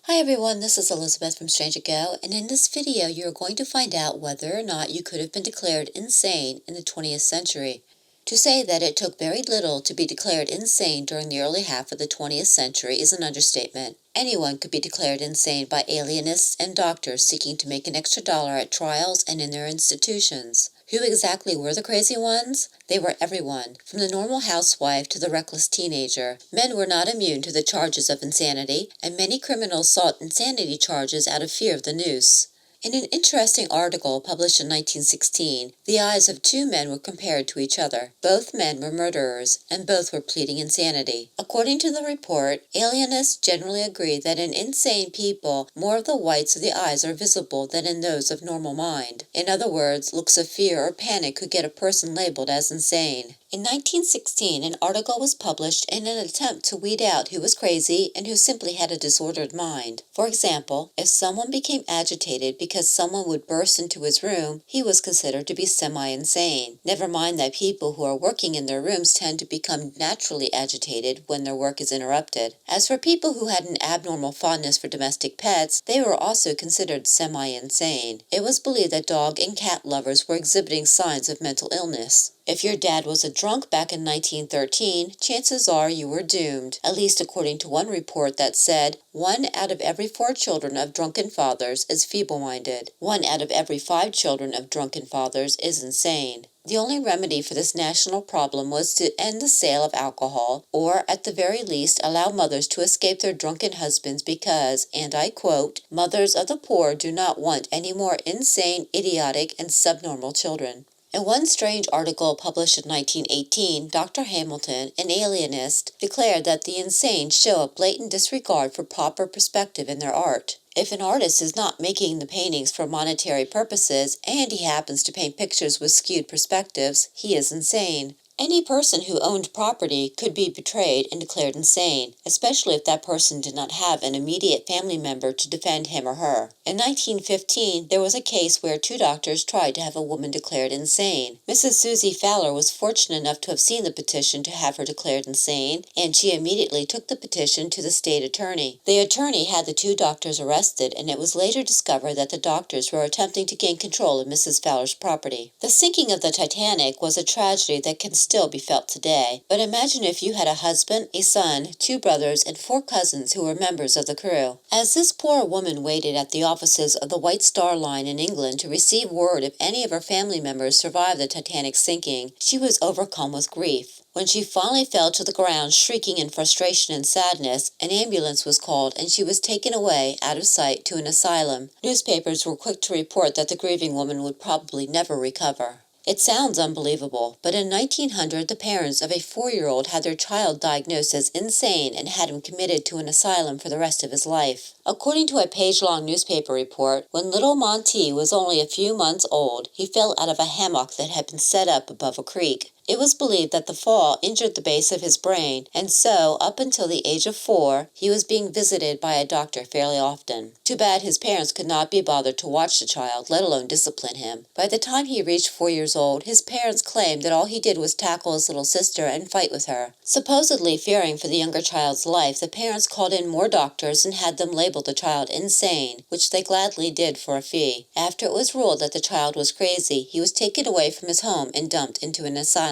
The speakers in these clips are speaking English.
Hi everyone, this is Elizabeth from Strange Go, and in this video you're going to find out whether or not you could have been declared insane in the 20th century. To say that it took very little to be declared insane during the early half of the 20th century is an understatement. Anyone could be declared insane by alienists and doctors seeking to make an extra dollar at trials and in their institutions. Who exactly were the crazy ones? They were everyone, from the normal housewife to the reckless teenager. Men were not immune to the charges of insanity, and many criminals sought insanity charges out of fear of the noose. In an interesting article published in 1916, the eyes of two men were compared to each other. Both men were murderers, and both were pleading insanity. According to the report, alienists generally agree that in insane people, more of the whites of the eyes are visible than in those of normal mind. In other words, looks of fear or panic could get a person labeled as insane. In 1916, an article was published in an attempt to weed out who was crazy and who simply had a disordered mind. For example, if someone became agitated because someone would burst into his room, he was considered to be semi-insane. Never mind that people who are working in their rooms tend to become naturally agitated when their work is interrupted. As for people who had an abnormal fondness for domestic pets, they were also considered semi-insane. It was believed that dog and cat lovers were exhibiting signs of mental illness. If your dad was a drunk back in 1913, chances are you were doomed, at least according to one report that said 1 out of every 4 children of drunken fathers is feeble-minded. 1 out of every 5 children of drunken fathers is insane. The only remedy for this national problem was to end the sale of alcohol, or at the very least allow mothers to escape their drunken husbands because, and I quote, "mothers of the poor do not want any more insane, idiotic, and subnormal children." In one strange article published in 1918, Dr. Hamilton, an alienist, declared that the insane show a blatant disregard for proper perspective in their art. If an artist is not making the paintings for monetary purposes, and he happens to paint pictures with skewed perspectives, he is insane. Any person who owned property could be betrayed and declared insane, especially if that person did not have an immediate family member to defend him or her. In 1915, there was a case where 2 doctors tried to have a woman declared insane. Mrs. Susie Fowler was fortunate enough to have seen the petition to have her declared insane, and she immediately took the petition to the state attorney. The attorney had the 2 doctors arrested, and it was later discovered that the doctors were attempting to gain control of Mrs. Fowler's property. The sinking of the Titanic was a tragedy that can still be felt today, but imagine if you had a husband, a son, 2 brothers, and 4 cousins who were members of the crew. As this poor woman waited at the offices of the White Star Line in England to receive word if any of her family members survived the Titanic's sinking, she was overcome with grief. When she finally fell to the ground shrieking in frustration and sadness, an ambulance was called and she was taken away, out of sight, to an asylum. Newspapers were quick to report that the grieving woman would probably never recover. It sounds unbelievable, but in 1900 the parents of a 4-year-old had their child diagnosed as insane and had him committed to an asylum for the rest of his life. According to a page-long newspaper report, when little Monty was only a few months old, he fell out of a hammock that had been set up above a creek. It was believed that the fall injured the base of his brain, and so, up until the age of 4, he was being visited by a doctor fairly often. Too bad his parents could not be bothered to watch the child, let alone discipline him. By the time he reached 4 years old, his parents claimed that all he did was tackle his little sister and fight with her. Supposedly fearing for the younger child's life, the parents called in more doctors and had them label the child insane, which they gladly did for a fee. After it was ruled that the child was crazy, he was taken away from his home and dumped into an asylum.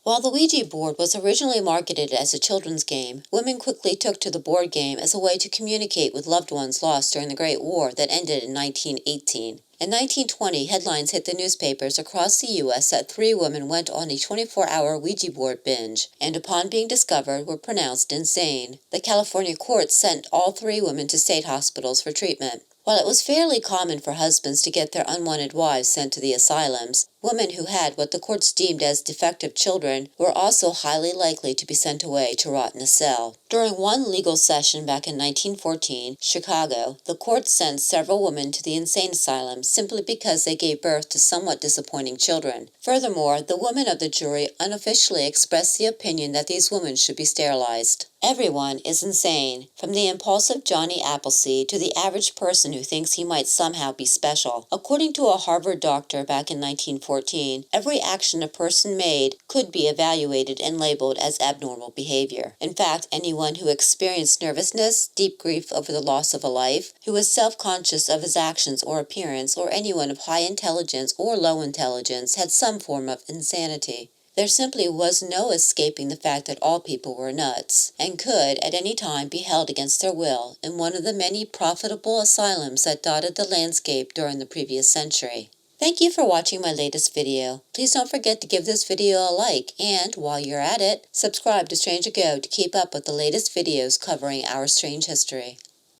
While the Ouija board was originally marketed as a children's game, women quickly took to the board game as a way to communicate with loved ones lost during the Great War that ended in 1918. In 1920, headlines hit the newspapers across the U.S. that 3 women went on a 24-hour Ouija board binge, and upon being discovered were pronounced insane. The California courts sent all 3 women to state hospitals for treatment. While it was fairly common for husbands to get their unwanted wives sent to the asylums, women who had what the courts deemed as defective children were also highly likely to be sent away to rot in a cell. During one legal session back in 1914, Chicago, the court sent several women to the insane asylum simply because they gave birth to somewhat disappointing children. Furthermore, the women of the jury unofficially expressed the opinion that these women should be sterilized. Everyone is insane, from the impulsive Johnny Appleseed to the average person who thinks he might somehow be special. According to a Harvard doctor back in 1914, every action a person made could be evaluated and labeled as abnormal behavior. In fact, anyone who experienced nervousness, deep grief over the loss of a life, who was self-conscious of his actions or appearance, or anyone of high intelligence or low intelligence had some form of insanity. There simply was no escaping the fact that all people were nuts, and could at any time be held against their will in one of the many profitable asylums that dotted the landscape during the previous century. Thank you for watching my latest video. Please don't forget to give this video a like, and while you're at it, subscribe to Strange Ago to keep up with the latest videos covering our strange history.